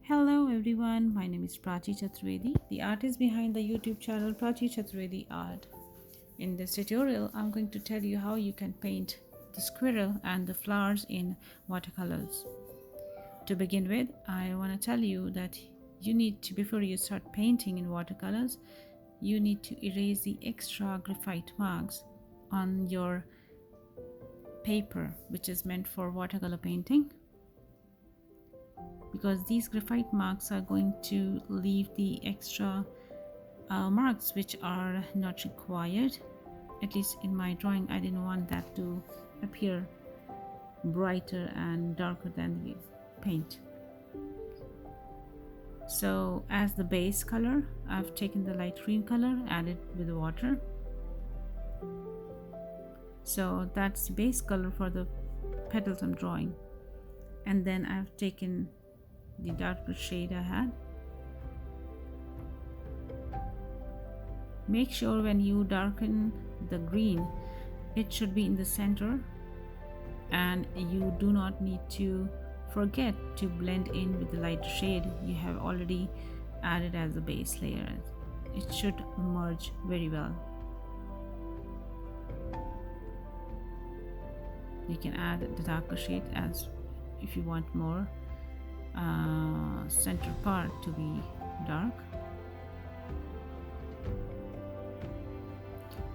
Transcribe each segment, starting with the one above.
Hello everyone, my name is Prachi Chaturvedi, the artist behind the YouTube channel Prachi Chaturvedi Art. In this tutorial, I'm going to tell you how you can paint the squirrel and the flowers in watercolors. To begin with, I want to tell you that before you start painting in watercolors, you need to erase the extra graphite marks on your paper, which is meant for watercolor painting, because these graphite marks are going to leave the extra marks which are not required. At least in my drawing, I didn't want that to appear brighter and darker than the paint. So as the base color, I've taken the light green color, added with the water. So that's the base color for the petals I'm drawing. And then I've taken the darker shade I had. Make sure when you darken the green, it should be in the center, and you do not need to forget to blend in with the lighter shade you have already added as a base layer. It should merge very well. You can add the darker shade as if you want more center part to be dark.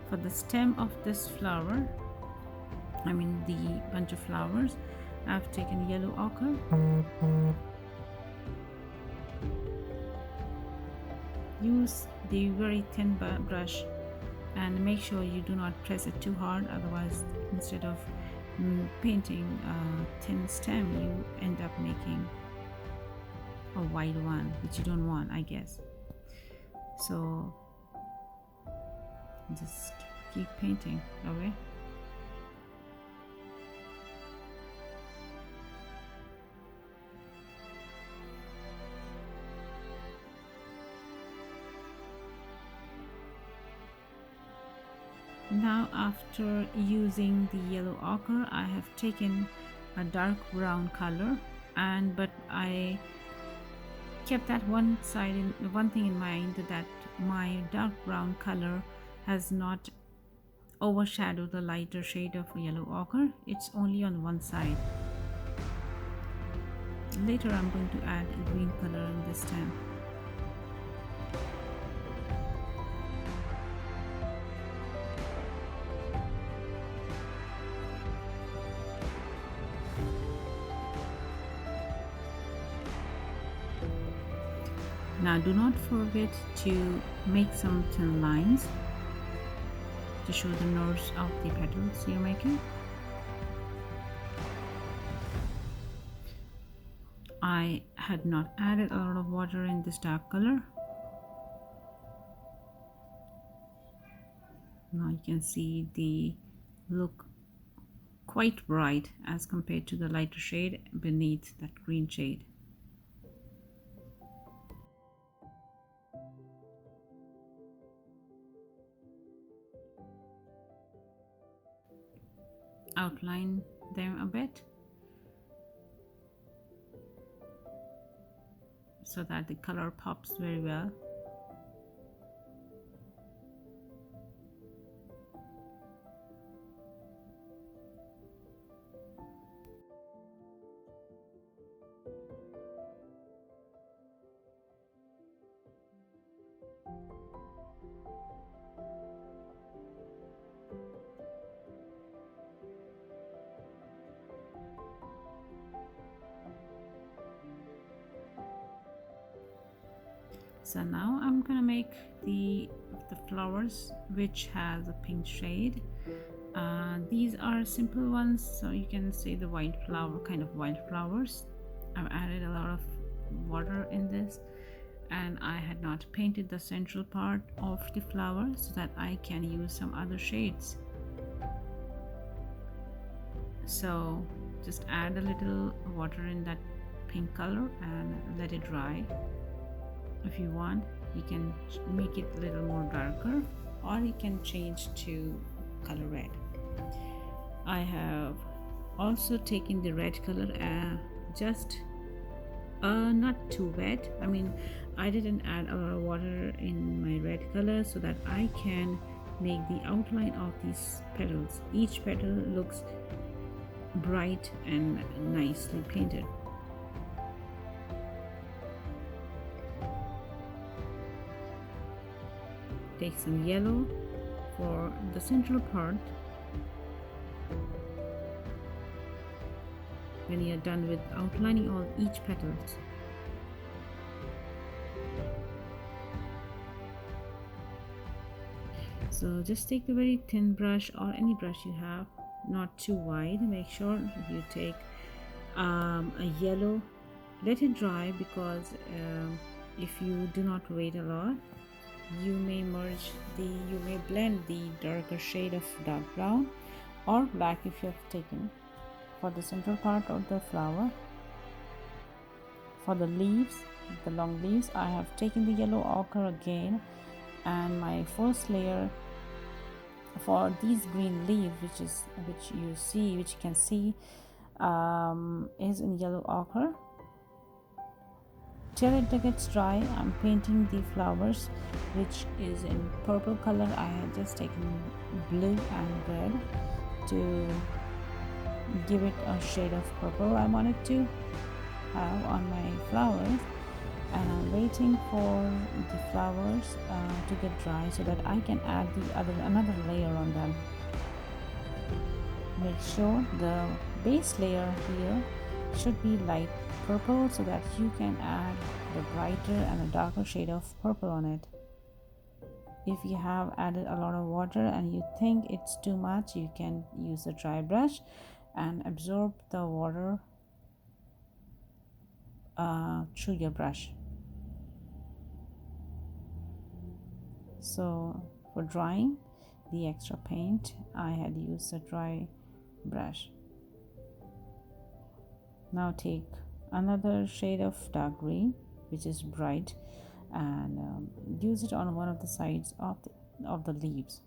For the stem of this flower, the bunch of flowers, I've taken yellow ochre. Use the very thin brush and make sure you do not press it too hard, otherwise instead of painting a thin stem, you end up making a wide one, which you don't want, I guess. So just keep painting away. Now, after using the yellow ochre, I have taken a dark brown color, but I kept that one thing in mind, that my dark brown color has not overshadowed the lighter shade of yellow ochre. It's only on one side. Later I'm going to add a green color in this stem. Now do not forget to make some thin lines to show the nerves of the petals you're making. I had not added a lot of water in this dark color. Now you can see the look quite bright as compared to the lighter shade beneath that green shade. Outline them a bit so that the color pops very well. So now I'm gonna make the flowers which has a pink shade. These are simple ones, so you can say the kind of wildflowers. I've added a lot of water in this, and I had not painted the central part of the flower so that I can use some other shades. So just add a little water in that pink color and let it dry. If you want, you can make it a little more darker, or you can change to color red. I have also taken the red color just Not too wet. I mean, I didn't add a lot of water in my red color so that I can make the outline of these petals. Each petal looks bright and nicely painted. Take some yellow for the central part. When you're done with outlining all each petals, so just take the very thin brush or any brush you have, not too wide. Make sure you take a yellow, let it dry, because if you do not wait a lot, you may blend the darker shade of dark brown or black if you have taken. For the central part of the flower, for the leaves, the long leaves, I have taken the yellow ochre again, and my first layer for these green leaves, which you can see is in yellow ochre. Till it gets dry, I'm painting the flowers, which is in purple color. I had just taken blue and red to give it a shade of purple I wanted to have on my flowers, and I'm waiting for the flowers to get dry so that I can add another layer on them. Make sure the base layer here should be light purple so that you can add the brighter and the darker shade of purple on it. If you have added a lot of water and you think it's too much, you can use a dry brush and absorb the water through your brush. So for drying the extra paint, I had used a dry brush. Now take another shade of dark green, which is bright, and use it on one of the sides of the leaves.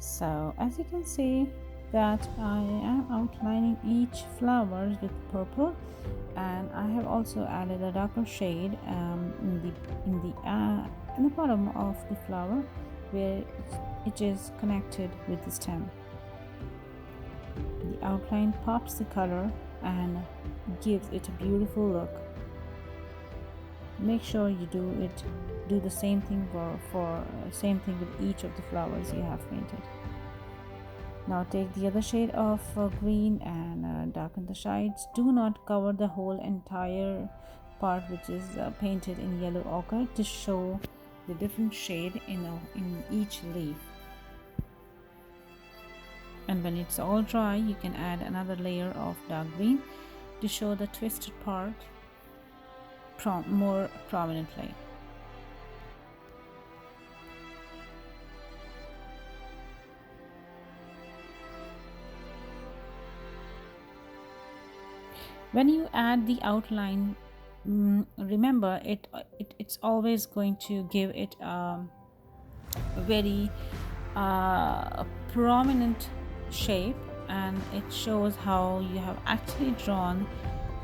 So as you can see that I am outlining each flower with purple, and I have also added a darker shade in the bottom of the flower where it is connected with the stem. The outline pops the color and gives it a beautiful look. Make sure you do the same thing same thing with each of the flowers you have painted. Now take the other shade of green and darken the sides. Do not cover the whole entire part which is painted in yellow ochre to show the different shade in each leaf. And when it's all dry, you can add another layer of dark green to show the twisted part more prominently. When you add the outline, remember it's always going to give it a very prominent shape, and it shows how you have actually drawn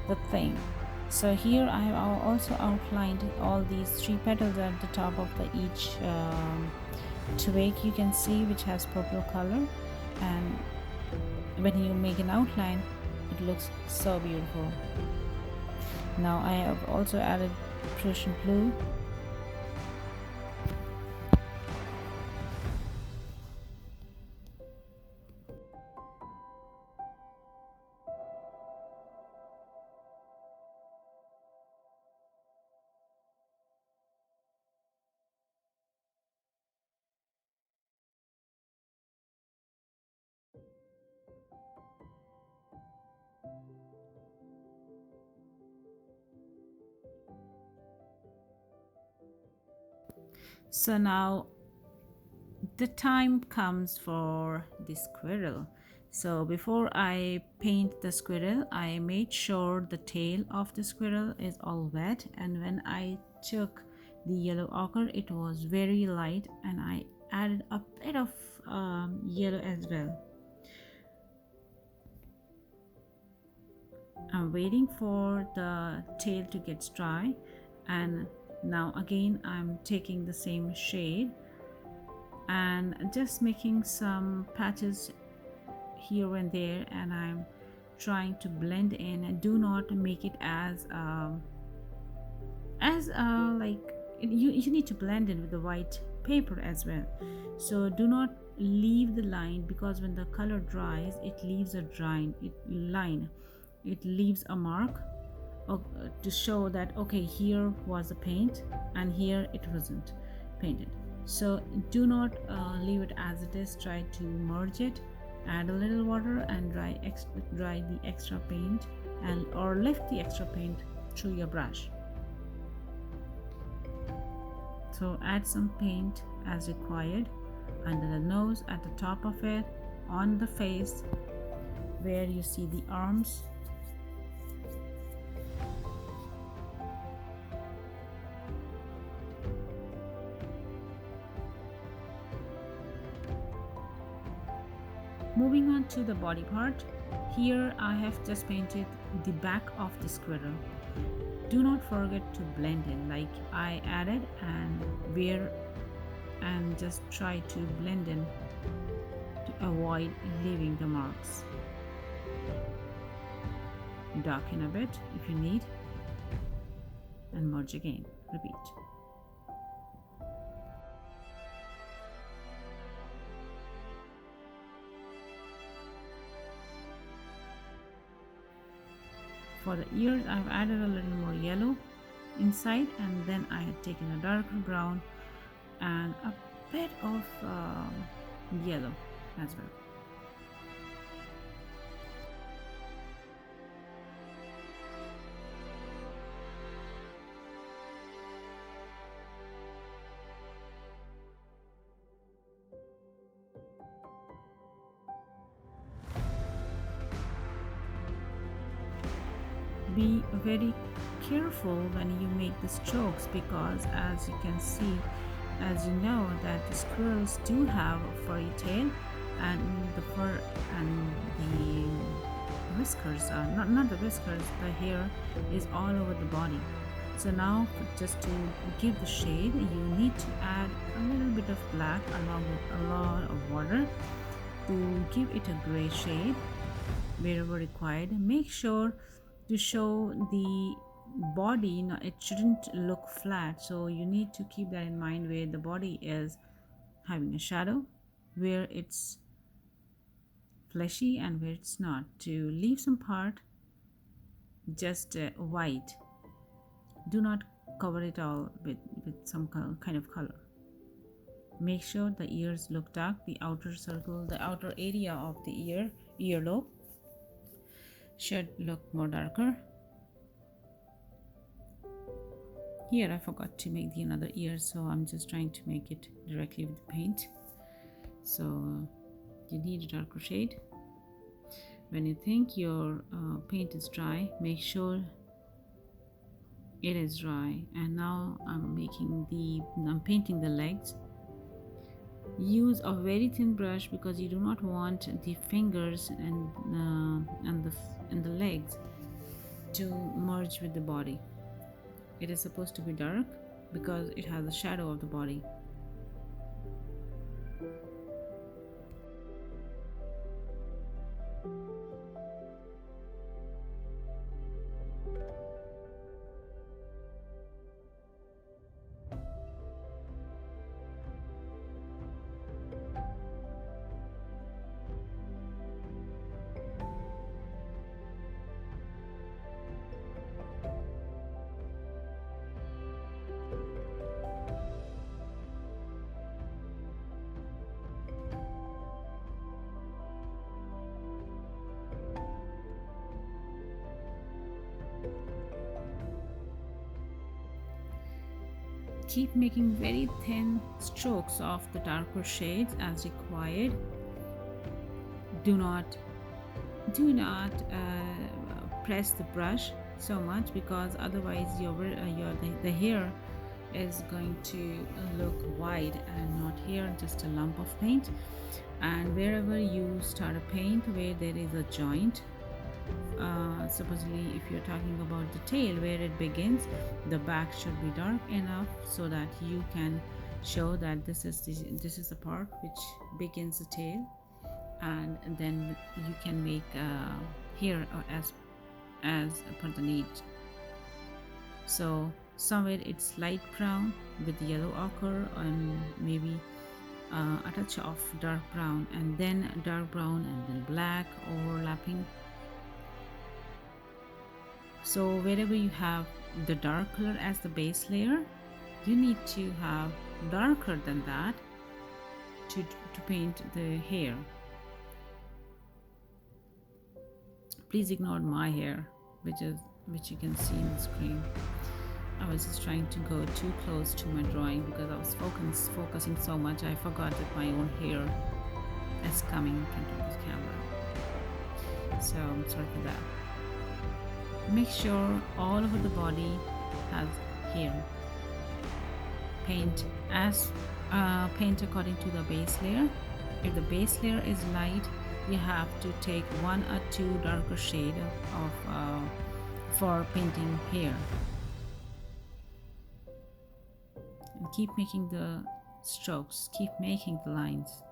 the thing. So here I have also outlined all these three petals at the top of the each twig, you can see, which has purple color, and when you make an outline it looks so beautiful. Now I have also added Prussian blue. So now the time comes for the squirrel. So before I paint the squirrel, I made sure the tail of the squirrel is all wet, and when I took the yellow ochre it was very light, and I added a bit of yellow as well. I'm waiting for the tail to get dry, and now again I'm taking the same shade and just making some patches here and there, and I'm trying to blend in, and do not make it as like you need to blend in with the white paper as well. So do not leave the line, because when the color dries it leaves a line, it leaves a mark to show that okay, here was the paint and here it wasn't painted. So do not leave it as it is. Try to merge it, add a little water, and dry the extra paint, and or lift the extra paint through your brush. So add some paint as required under the nose, at the top of it, on the face where you see the arms. Moving on to the body part, here I have just painted the back of the squirrel. Do not forget to blend in like I added, and just try to blend in to avoid leaving the marks. Darken a bit if you need, and merge again. Repeat. For the ears, I've added a little more yellow inside, and then I had taken a darker brown and a bit of yellow as well. Be very careful when you make the strokes, because as you can see, as you know, that the squirrels do have a furry tail, and the fur and the whiskers are not the whiskers, the hair is all over the body. So now just to give the shade, you need to add a little bit of black along with a lot of water to give it a gray shade wherever required. Make sure to show the body, it shouldn't look flat, so you need to keep that in mind, where the body is having a shadow, where it's fleshy and where it's not, to leave some part just white. Do not cover it all with some kind of color. Make sure the ears look dark, the outer circle, the outer area of the earlobe should look more darker. Here I forgot to make the another ear, so I'm just trying to make it directly with the paint. So you need a darker shade. When you think your paint is dry, make sure it is dry. And now I'm painting the legs. Use a very thin brush, because you do not want the fingers and the legs to merge with the body. It is supposed to be dark because it has a shadow of the body. Keep making very thin strokes of the darker shades as required. Do not press the brush so much, because otherwise the hair is going to look wide and not here just a lump of paint. And wherever you start a paint where there is a joint, supposedly if you're talking about the tail where it begins, the back should be dark enough so that you can show that this is the part which begins the tail, and then you can make here as per the need. So somewhere it's light brown with yellow ochre, and maybe a touch of dark brown, and then dark brown, and then black overlapping. So wherever you have the dark color as the base layer, you need to have darker than that to paint the hair. Please ignore my hair, which you can see in the screen. I was just trying to go too close to my drawing because I was focusing so much I forgot that my own hair is coming in front of the camera. So I'm sorry for that. Make sure all over the body has hair. Paint according to the base layer. If the base layer is light, you have to take 1 or 2 darker shade of for painting hair. And keep making the strokes, keep making the lines.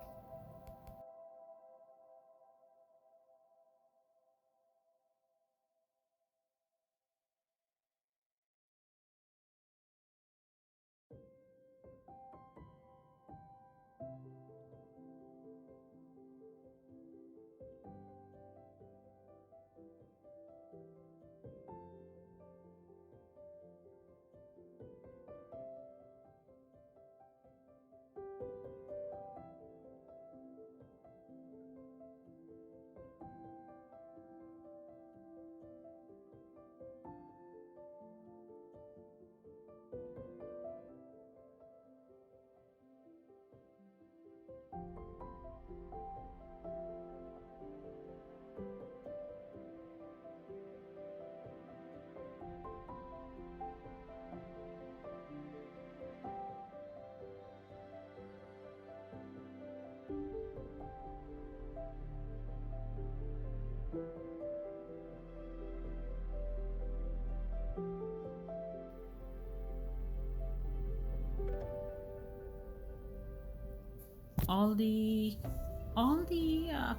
all the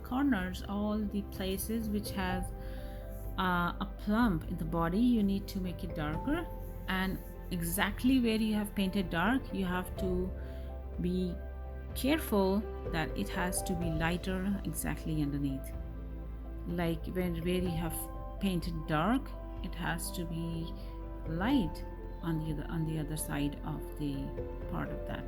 corners, all the places which has a plump in the body, you need to make it darker. And exactly where you have painted dark, you have to be careful that it has to be lighter exactly underneath. Like where you have painted dark, it has to be light on the other side of the part of that.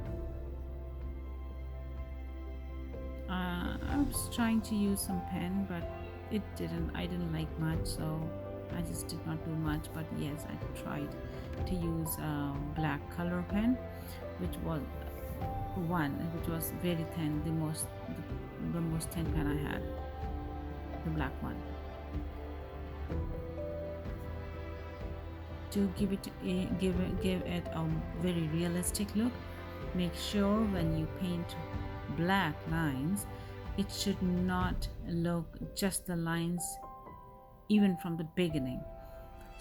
I was trying to use some pen, but I didn't like much, so I just did not do much. But yes, I tried to use a black color pen, which was very thin, the most thin pen I had, the black one. To give it a very realistic look, make sure when you paint black lines, it should not look just the lines even from the beginning.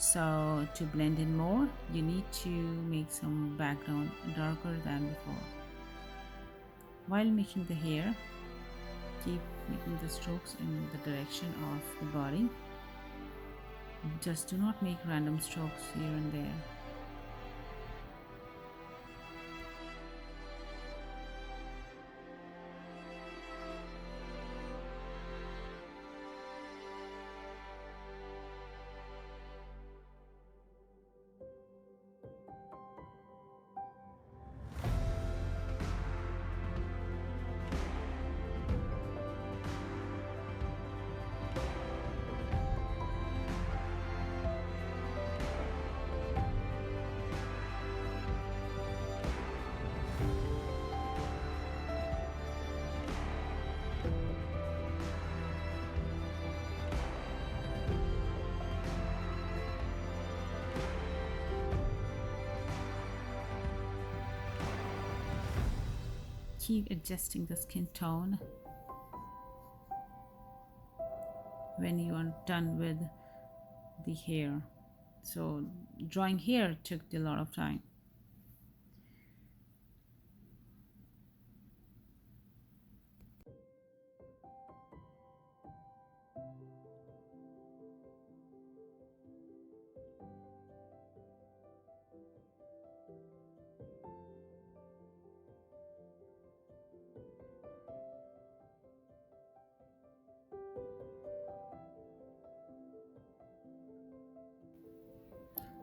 So to blend in more, you need to make some background darker than before. While making the hair, keep making the strokes in the direction of the body. Just do not make random strokes here and there. Keep adjusting the skin tone when you are done with the hair. So drawing hair took a lot of time.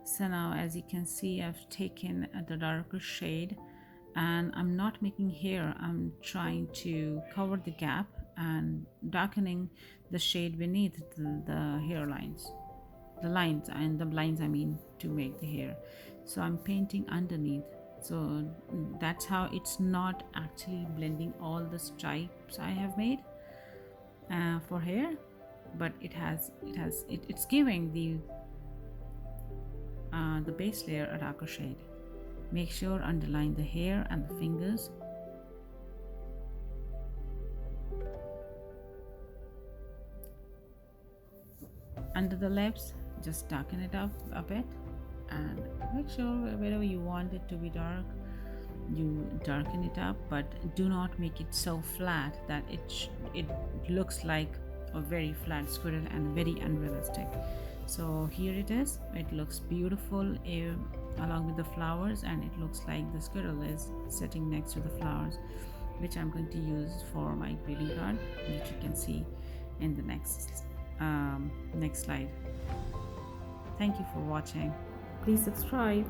So now, as you can see, I've taken the darker shade and I'm not making hair. I'm trying to cover the gap and darkening the shade beneath the hairlines, the lines and the lines, I mean, to make the hair. So I'm painting underneath. So that's how it's not actually blending all the stripes I have made for hair, but it's giving the base layer a darker shade. Make sure underline the hair and the fingers. Under the lips, just darken it up a bit and make sure wherever you want it to be dark, you darken it up, but do not make it so flat that it looks like a very flat squirrel and very unrealistic. So here it is. It looks beautiful along with the flowers, and it looks like the squirrel is sitting next to the flowers, which I'm going to use for my greeting card, which you can see in the next slide. Thank you for watching. Please subscribe.